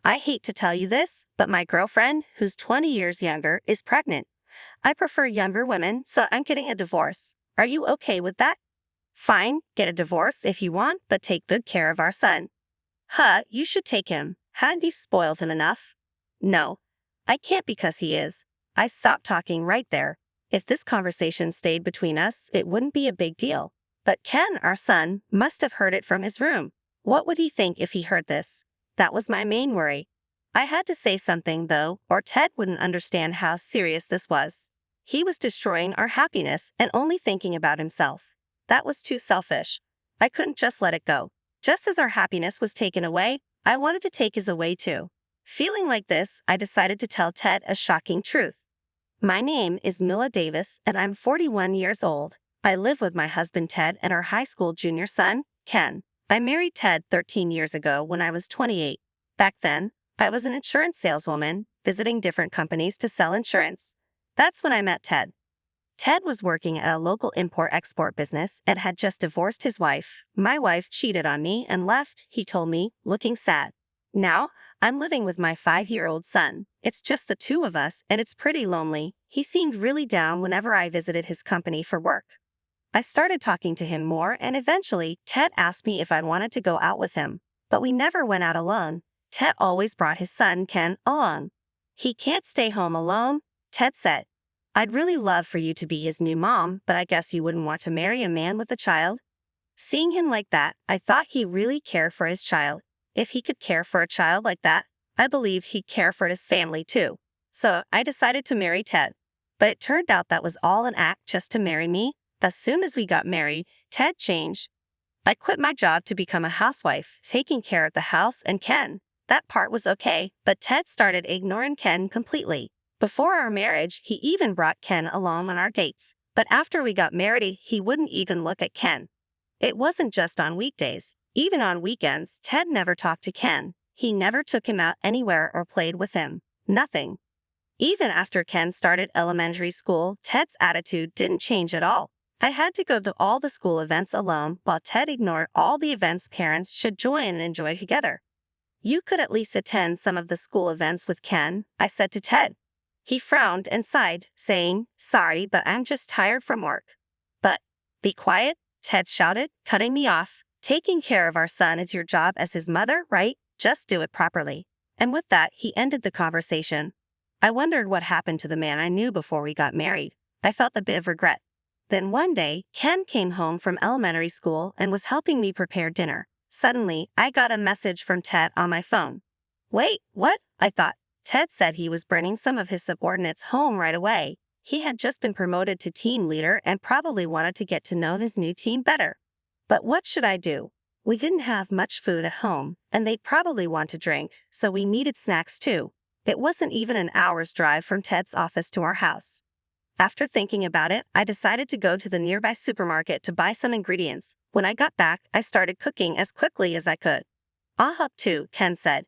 I hate to tell you this, but my girlfriend, who's 20 years younger, is pregnant. I prefer younger women, so I'm getting a divorce. Are you okay with that? Fine, get a divorce if you want, but take good care of our son. Huh, you should take him. Hadn't you spoiled him enough? No, I can't because he is. I stopped talking right there. If this conversation stayed between us, it wouldn't be a big deal. But Ken, our son, must have heard it from his room. What would he think if he heard this? That was my main worry. I had to say something, though, or Ted wouldn't understand how serious this was. He was destroying our happiness and only thinking about himself. That was too selfish. I couldn't just let it go. Just as our happiness was taken away, I wanted to take his away too. Feeling like this, I decided to tell Ted a shocking truth. My name is Mila Davis, and I'm 41 years old. I live with my husband Ted and our high school junior son, Ken. I married Ted 13 years ago when I was 28. Back then, I was an insurance saleswoman, visiting different companies to sell insurance. That's when I met Ted. Ted was working at a local import-export business and had just divorced his wife. My wife cheated on me and left, he told me, looking sad. Now, I'm living with my 5-year-old son. It's just the two of us, and it's pretty lonely. He seemed really down whenever I visited his company for work. I started talking to him more, and eventually, Ted asked me if I wanted to go out with him. But we never went out alone. Ted always brought his son, Ken, along. He can't stay home alone, Ted said. I'd really love for you to be his new mom, but I guess you wouldn't want to marry a man with a child. Seeing him like that, I thought he really cared for his child. If he could care for a child like that, I believe he'd care for his family too. So I decided to marry Ted. But it turned out that was all an act just to marry me. As soon as we got married, Ted changed. I quit my job to become a housewife, taking care of the house and Ken. That part was okay, but Ted started ignoring Ken completely. Before our marriage, he even brought Ken along on our dates. But after we got married, he wouldn't even look at Ken. It wasn't just on weekdays. Even on weekends, Ted never talked to Ken. He never took him out anywhere or played with him. Nothing. Even after Ken started elementary school, Ted's attitude didn't change at all. I had to go to all the school events alone, while Ted ignored all the events parents should join and enjoy together. You could at least attend some of the school events with Ken, I said to Ted. He frowned and sighed, saying, "Sorry, but I'm just tired from work." "But, be quiet," Ted shouted, cutting me off. "Taking care of our son is your job as his mother, right? Just do it properly." And with that, he ended the conversation. I wondered what happened to the man I knew before we got married. I felt a bit of regret. Then one day, Ken came home from elementary school and was helping me prepare dinner. Suddenly, I got a message from Ted on my phone. Wait, what? I thought. Ted said he was bringing some of his subordinates home right away. He had just been promoted to team leader and probably wanted to get to know his new team better. But what should I do? We didn't have much food at home, and they'd probably want to drink, so we needed snacks too. It wasn't even an hour's drive from Ted's office to our house. After thinking about it, I decided to go to the nearby supermarket to buy some ingredients. When I got back, I started cooking as quickly as I could. "I'll help too," Ken said.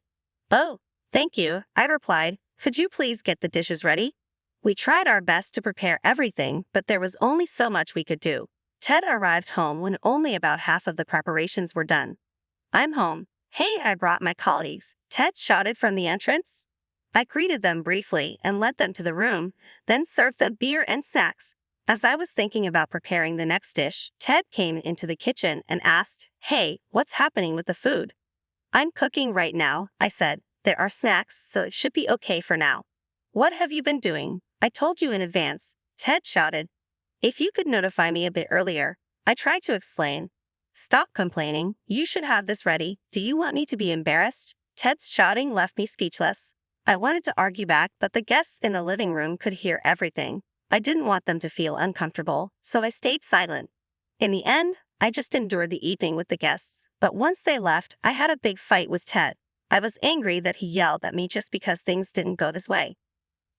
"Oh, thank you," I replied. "Could you please get the dishes ready?" We tried our best to prepare everything, but there was only so much we could do. Ted arrived home when only about half of the preparations were done. "I'm home. Hey, I brought my colleagues," Ted shouted from the entrance. I greeted them briefly and led them to the room, then served them beer and snacks. As I was thinking about preparing the next dish, Ted came into the kitchen and asked, "Hey, what's happening with the food?" "I'm cooking right now," I said. "There are snacks, so it should be okay for now." "What have you been doing? I told you in advance," Ted shouted. "If you could notify me a bit earlier," I tried to explain. "Stop complaining. You should have this ready. Do you want me to be embarrassed?" Ted's shouting left me speechless. I wanted to argue back, but the guests in the living room could hear everything. I didn't want them to feel uncomfortable, so I stayed silent. In the end, I just endured the evening with the guests. But once they left, I had a big fight with Ted. I was angry that he yelled at me just because things didn't go his way.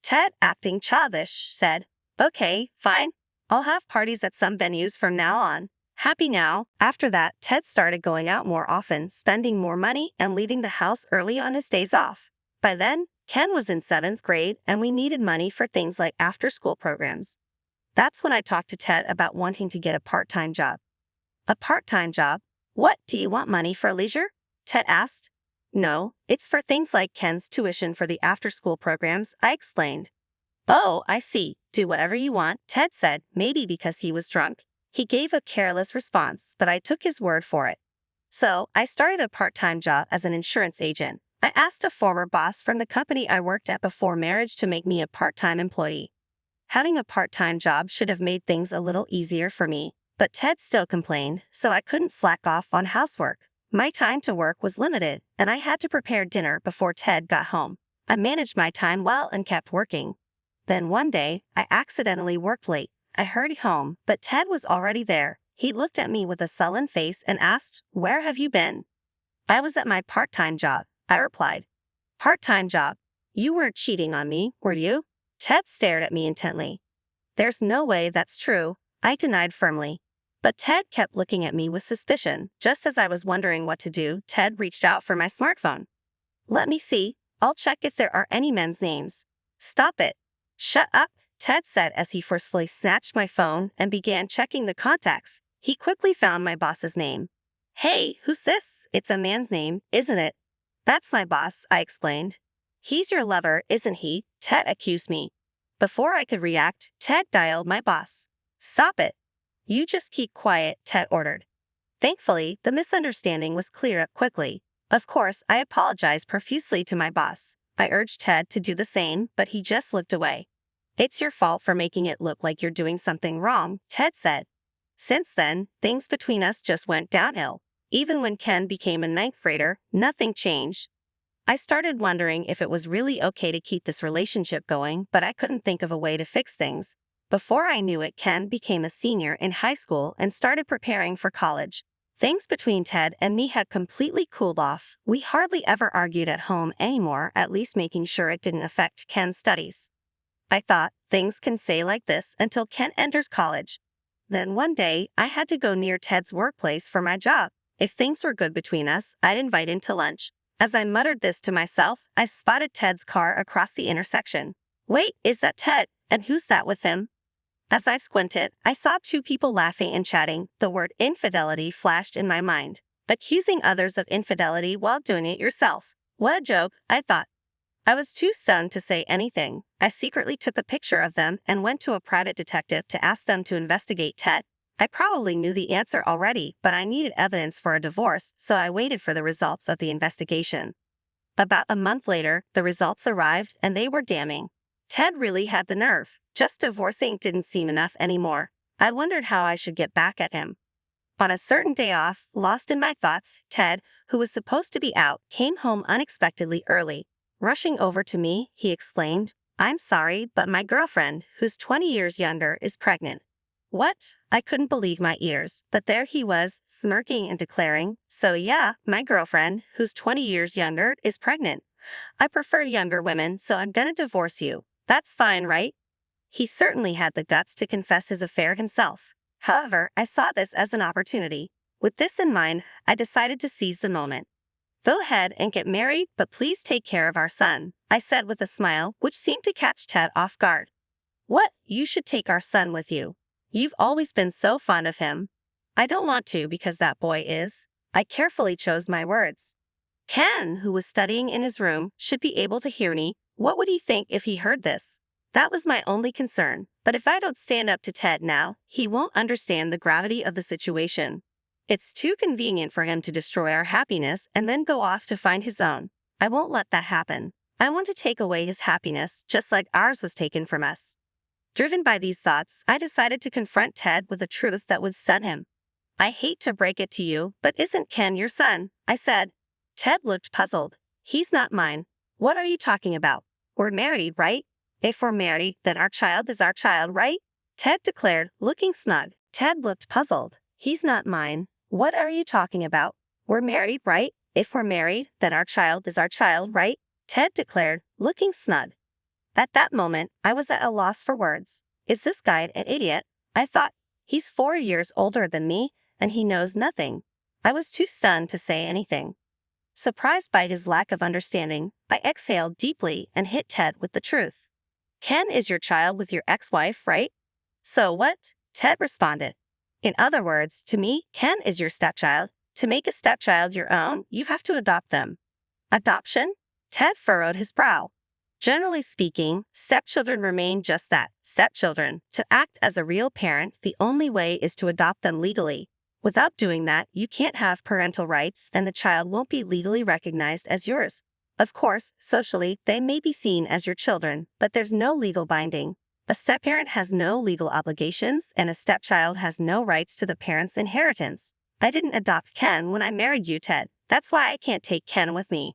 Ted, acting childish, said, "Okay, fine. I'll have parties at some venues from now on." Happy now. After that, Ted started going out more often, spending more money, and leaving the house early on his days off. By then, Ken was in 7th grade, and we needed money for things like after-school programs. That's when I talked to Ted about wanting to get a part-time job. "A part-time job? What, do you want money for leisure?" Ted asked. No, it's for things like Ken's tuition for the after-school programs, I explained. Oh, I see. Do whatever you want, Ted said, maybe because he was drunk. He gave a careless response, but I took his word for it. So, I started a part-time job as an insurance agent. I asked a former boss from the company I worked at before marriage to make me a part-time employee. Having a part-time job should have made things a little easier for me, but Ted still complained, so I couldn't slack off on housework. My time to work was limited, and I had to prepare dinner before Ted got home. I managed my time well and kept working. Then one day, I accidentally worked late. I hurried home, but Ted was already there. He looked at me with a sullen face and asked, "Where have you been?" "I was at my part-time job," I replied. "Part-time job? You weren't cheating on me, were you?" Ted stared at me intently. "There's no way that's true," I denied firmly. But Ted kept looking at me with suspicion. Just as I was wondering what to do, Ted reached out for my smartphone. "Let me see. I'll check if there are any men's names." "Stop it." "Shut up," Ted said as he forcefully snatched my phone and began checking the contacts. He quickly found my boss's name. "Hey, who's this? It's a man's name, isn't it?" "That's my boss," I explained. "He's your lover, isn't he?" Ted accused me. Before I could react, Ted dialed my boss. "Stop it." "You just keep quiet," Ted ordered. Thankfully, the misunderstanding was cleared up quickly. Of course, I apologized profusely to my boss. I urged Ted to do the same, but he just looked away. "It's your fault for making it look like you're doing something wrong," Ted said. Since then, things between us just went downhill. Even when Ken became a ninth grader, nothing changed. I started wondering if it was really okay to keep this relationship going, but I couldn't think of a way to fix things. Before I knew it, Ken became a senior in high school and started preparing for college. Things between Ted and me had completely cooled off. We hardly ever argued at home anymore, at least making sure it didn't affect Ken's studies. I thought, things can stay like this until Ken enters college. Then one day, I had to go near Ted's workplace for my job. If things were good between us, I'd invite him to lunch. As I muttered this to myself, I spotted Ted's car across the intersection. "Wait, is that Ted? And who's that with him?" As I squinted, I saw two people laughing and chatting. The word infidelity flashed in my mind. Accusing others of infidelity while doing it yourself. What a joke, I thought. I was too stunned to say anything. I secretly took a picture of them and went to a private detective to ask them to investigate Ted. I probably knew the answer already, but I needed evidence for a divorce, so I waited for the results of the investigation. About a month later, the results arrived, and they were damning. Ted really had the nerve. Just divorcing didn't seem enough anymore. I wondered how I should get back at him. On a certain day off, lost in my thoughts, Ted, who was supposed to be out, came home unexpectedly early. Rushing over to me, he exclaimed, "I'm sorry, but my girlfriend, who's 20 years younger, is pregnant." What? I couldn't believe my ears, but there he was, smirking and declaring, "So yeah, my girlfriend, who's 20 years younger, is pregnant. I prefer younger women, so I'm gonna divorce you. That's fine, right?" He certainly had the guts to confess his affair himself. However, I saw this as an opportunity. With this in mind, I decided to seize the moment. "Go ahead and get married, but please take care of our son," I said with a smile, which seemed to catch Ted off guard. "What? You should take our son with you. You've always been so fond of him." "I don't want to because that boy is." I carefully chose my words. Ken, who was studying in his room, should be able to hear me. What would he think if he heard this? That was my only concern. But if I don't stand up to Ted now, he won't understand the gravity of the situation. It's too convenient for him to destroy our happiness and then go off to find his own. I won't let that happen. I want to take away his happiness, just like ours was taken from us. Driven by these thoughts, I decided to confront Ted with a truth that would stun him. "I hate to break it to you, but isn't Ken your son?" I said. Ted looked puzzled. "He's not mine." "What are you talking about? We're married, right? If we're married, then our child is our child, right?" Ted declared, looking smug. Ted looked puzzled. "He's not mine. What are you talking about? We're married, right? If we're married, then our child is our child, right?" Ted declared, looking smug. At that moment, I was at a loss for words. Is this guy an idiot? I thought. He's 4 years older than me, and he knows nothing. I was too stunned to say anything. Surprised by his lack of understanding, I exhaled deeply and hit Ted with the truth. "Ken is your child with your ex-wife, right?" "So what?" Ted responded. "In other words, to me, Ken is your stepchild. To make a stepchild your own, you have to adopt them." Adoption? Ted furrowed his brow. Generally speaking, stepchildren remain just that, stepchildren. To act as a real parent, the only way is to adopt them legally. Without doing that, you can't have parental rights and the child won't be legally recognized as yours. Of course, socially, they may be seen as your children, but there's no legal binding. A stepparent has no legal obligations and a stepchild has no rights to the parent's inheritance. I didn't adopt Ken when I married you, Ted. That's why I can't take Ken with me.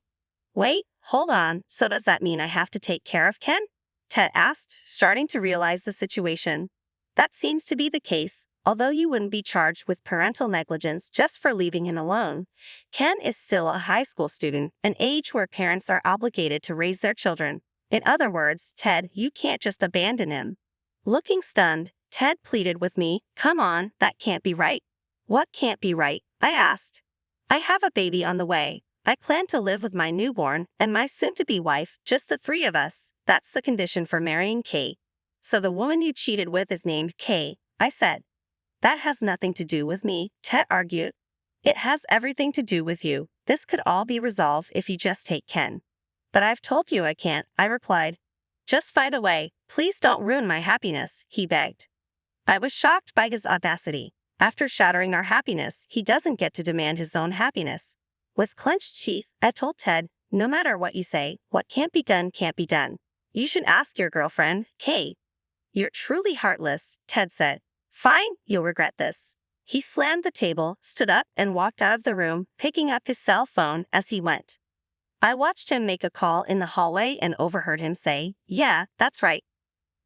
Wait, hold on, so does that mean I have to take care of Ken? Ted asked, starting to realize the situation. That seems to be the case, although you wouldn't be charged with parental negligence just for leaving him alone. Ken is still a high school student, an age where parents are obligated to raise their children. In other words, Ted, you can't just abandon him. Looking stunned, Ted pleaded with me, "Come on, that can't be right." "What can't be right?" I asked. "I have a baby on the way. I plan to live with my newborn and my soon-to-be wife, just the three of us. That's the condition for marrying Kay." "So the woman you cheated with is named Kay," I said. "That has nothing to do with me," Ted argued. "It has everything to do with you. This could all be resolved if you just take Ken." "But I've told you I can't," I replied. "Just fight away. Please don't ruin my happiness," he begged. I was shocked by his audacity. After shattering our happiness, he doesn't get to demand his own happiness. With clenched teeth, I told Ted, "No matter what you say, what can't be done can't be done. You should ask your girlfriend, Kay." "You're truly heartless," Ted said. "Fine, you'll regret this." He slammed the table, stood up, and walked out of the room, picking up his cell phone as he went. I watched him make a call in the hallway and overheard him say, "Yeah, that's right."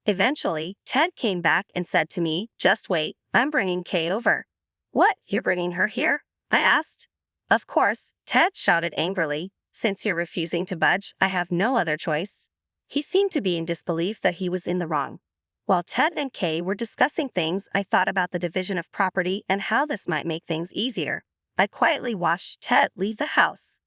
Eventually, Ted came back and said to me, "Just wait, I'm bringing Kay over." "What, you're bringing her here?" I asked. "Of course," Ted shouted angrily. "Since you're refusing to budge, I have no other choice." He seemed to be in disbelief that he was in the wrong. While Ted and Kay were discussing things, I thought about the division of property and how this might make things easier. I quietly watched Ted leave the house.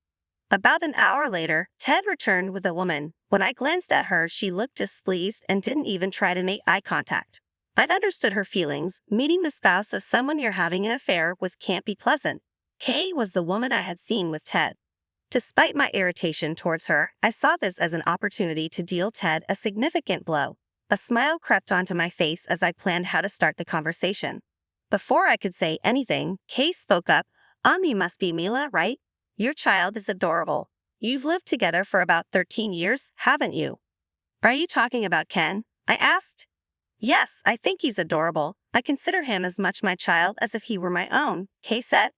About an hour later, Ted returned with a woman. When I glanced at her, she looked displeased and didn't even try to make eye contact. I'd understood her feelings. Meeting the spouse of someone you're having an affair with can't be pleasant. Kay was the woman I had seen with Ted. Despite my irritation towards her, I saw this as an opportunity to deal Ted a significant blow. A smile crept onto my face as I planned how to start the conversation. Before I could say anything, Kay spoke up. "You must be Mila, right? Your child is adorable. You've lived together for about 13 years, haven't you?" "Are you talking about Ken?" I asked. "Yes, I think he's adorable. I consider him as much my child as if he were my own," Kay said.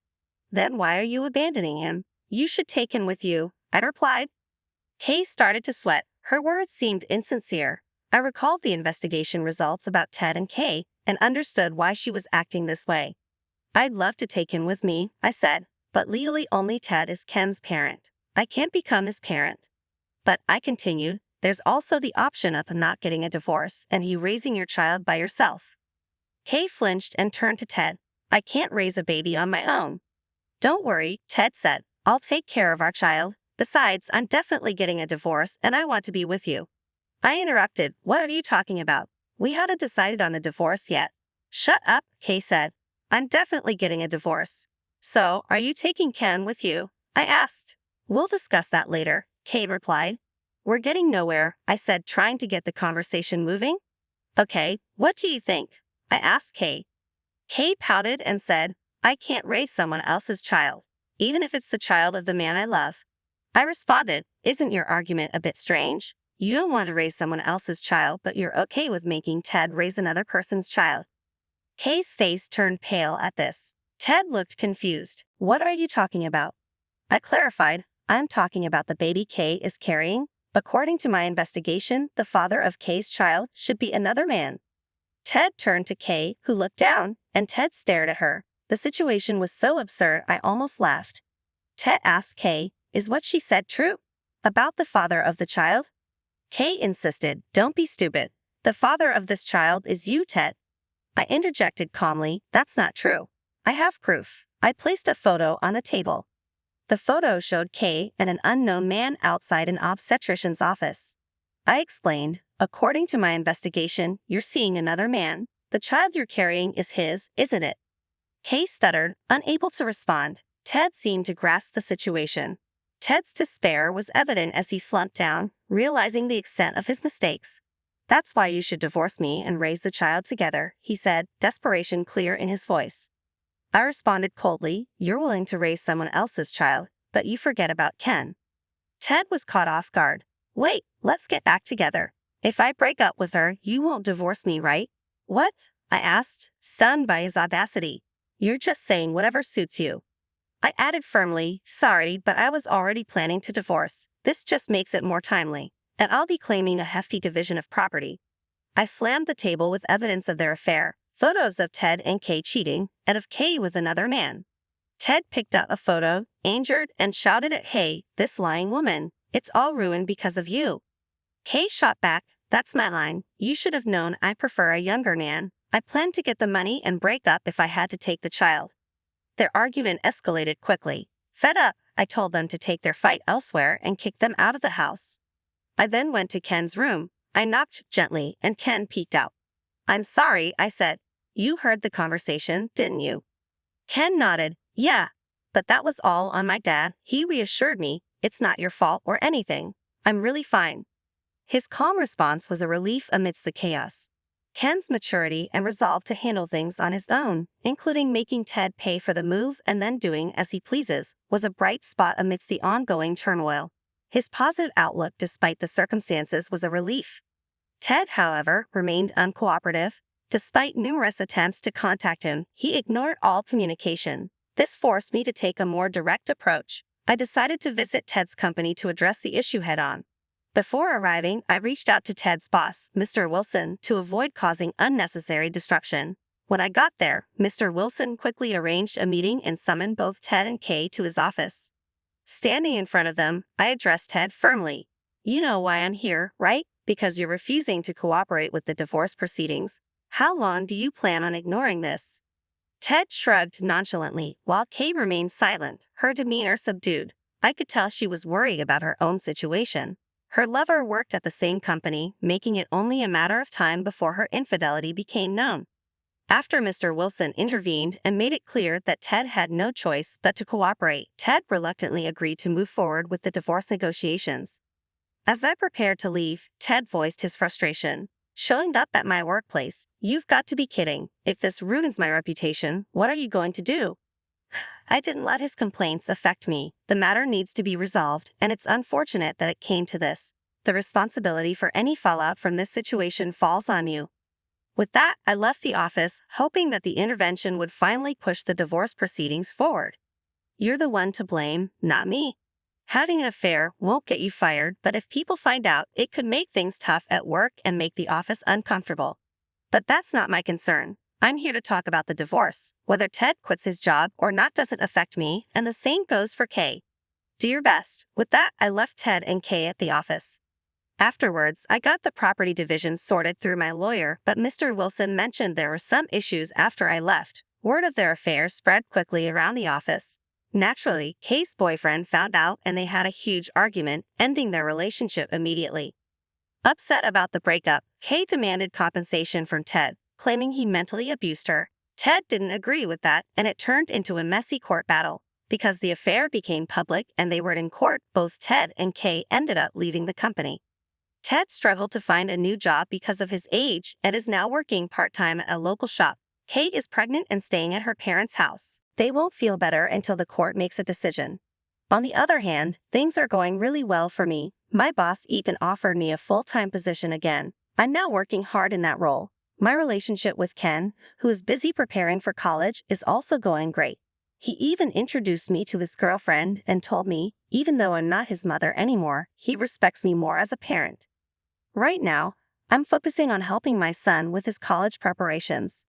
"Then why are you abandoning him? You should take him with you," I replied. Kay started to sweat. Her words seemed insincere. I recalled the investigation results about Ted and Kay and understood why she was acting this way. "I'd love to take him with me," I said, "but legally only Ted is Ken's parent. I can't become his parent." "But," I continued, "there's also the option of not getting a divorce and you raising your child by yourself." Kay flinched and turned to Ted. "I can't raise a baby on my own." "Don't worry," Ted said. "I'll take care of our child. Besides, I'm definitely getting a divorce and I want to be with you." I interrupted. "What are you talking about? We hadn't decided on the divorce yet." "Shut up," Kay said. "I'm definitely getting a divorce." "So, are you taking Ken with you?" I asked. "We'll discuss that later," Kay replied. "We're getting nowhere," I said, trying to get the conversation moving. "Okay, what do you think?" I asked Kay. Kay pouted and said, "I can't raise someone else's child, even if it's the child of the man I love." I responded, "Isn't your argument a bit strange? You don't want to raise someone else's child, but you're okay with making Ted raise another person's child." Kay's face turned pale at this. Ted looked confused. "What are you talking about?" I clarified, "I'm talking about the baby Kay is carrying. According to my investigation, the father of Kay's child should be another man." Ted turned to Kay, who looked down, and Ted stared at her. The situation was so absurd I almost laughed. Ted asked Kay, "Is what she said true? About the father of the child?" Kay insisted, "Don't be stupid. The father of this child is you, Ted." I interjected calmly, "That's not true. I have proof." I placed a photo on the table. The photo showed Kay and an unknown man outside an obstetrician's office. I explained, "According to my investigation, you're seeing another man. The child you're carrying is his, isn't it?" Kay stuttered, unable to respond. Ted seemed to grasp the situation. Ted's despair was evident as he slumped down, realizing the extent of his mistakes. "That's why you should divorce me and raise the child together," he said, desperation clear in his voice. I responded coldly, "You're willing to raise someone else's child, but you forget about Ken." Ted was caught off guard. "Wait, let's get back together. If I break up with her, you won't divorce me, right?" "What?" I asked, stunned by his audacity. "You're just saying whatever suits you." I added firmly, "Sorry, but I was already planning to divorce. This just makes it more timely. And I'll be claiming a hefty division of property." I slammed the table with evidence of their affair, photos of Ted and Kay cheating, and of Kay with another man. Ted picked up a photo, angered, and shouted at Hey, "This lying woman. It's all ruined because of you." Kay shot back, "That's my line. You should have known I prefer a younger man. I planned to get the money and break up if I had to take the child." Their argument escalated quickly. Fed up, I told them to take their fight elsewhere and kicked them out of the house. I then went to Ken's room. I knocked gently, and Ken peeked out. "I'm sorry," I said. "You heard the conversation, didn't you?" Ken nodded. "Yeah, but that was all on my dad." He reassured me, "It's not your fault or anything. I'm really fine." His calm response was a relief amidst the chaos. Ken's maturity and resolve to handle things on his own, including making Ted pay for the move and then doing as he pleases, was a bright spot amidst the ongoing turmoil. His positive outlook despite the circumstances was a relief. Ted, however, remained uncooperative. Despite numerous attempts to contact him, he ignored all communication. This forced me to take a more direct approach. I decided to visit Ted's company to address the issue head-on. Before arriving, I reached out to Ted's boss, Mr. Wilson, to avoid causing unnecessary disruption. When I got there, Mr. Wilson quickly arranged a meeting and summoned both Ted and Kay to his office. Standing in front of them, I addressed Ted firmly. "You know why I'm here, right? Because you're refusing to cooperate with the divorce proceedings. How long do you plan on ignoring this?" Ted shrugged nonchalantly, while Kay remained silent, her demeanor subdued. I could tell she was worried about her own situation. Her lover worked at the same company, making it only a matter of time before her infidelity became known. After Mr. Wilson intervened and made it clear that Ted had no choice but to cooperate, Ted reluctantly agreed to move forward with the divorce negotiations. As I prepared to leave, Ted voiced his frustration. "Showing up at my workplace, you've got to be kidding. If this ruins my reputation, what are you going to do?" I didn't let his complaints affect me. "The matter needs to be resolved, and it's unfortunate that it came to this. The responsibility for any fallout from this situation falls on you." With that, I left the office, hoping that the intervention would finally push the divorce proceedings forward. "You're the one to blame, not me. Having an affair won't get you fired, but if people find out, it could make things tough at work and make the office uncomfortable. But that's not my concern. I'm here to talk about the divorce. Whether Ted quits his job or not doesn't affect me, and the same goes for Kay. Do your best." With that, I left Ted and Kay at the office. Afterwards, I got the property division sorted through my lawyer, but Mr. Wilson mentioned there were some issues after I left. Word of their affair spread quickly around the office. Naturally, Kay's boyfriend found out and they had a huge argument, ending their relationship immediately. Upset about the breakup, Kay demanded compensation from Ted, claiming he mentally abused her. Ted didn't agree with that, and it turned into a messy court battle. Because the affair became public and they were in court, both Ted and Kay ended up leaving the company. Ted struggled to find a new job because of his age and is now working part-time at a local shop. Kay is pregnant and staying at her parents' house. They won't feel better until the court makes a decision. On the other hand, things are going really well for me. My boss even offered me a full-time position again. I'm now working hard in that role. My relationship with Ken, who is busy preparing for college, is also going great. He even introduced me to his girlfriend and told me, even though I'm not his mother anymore, he respects me more as a parent. Right now, I'm focusing on helping my son with his college preparations.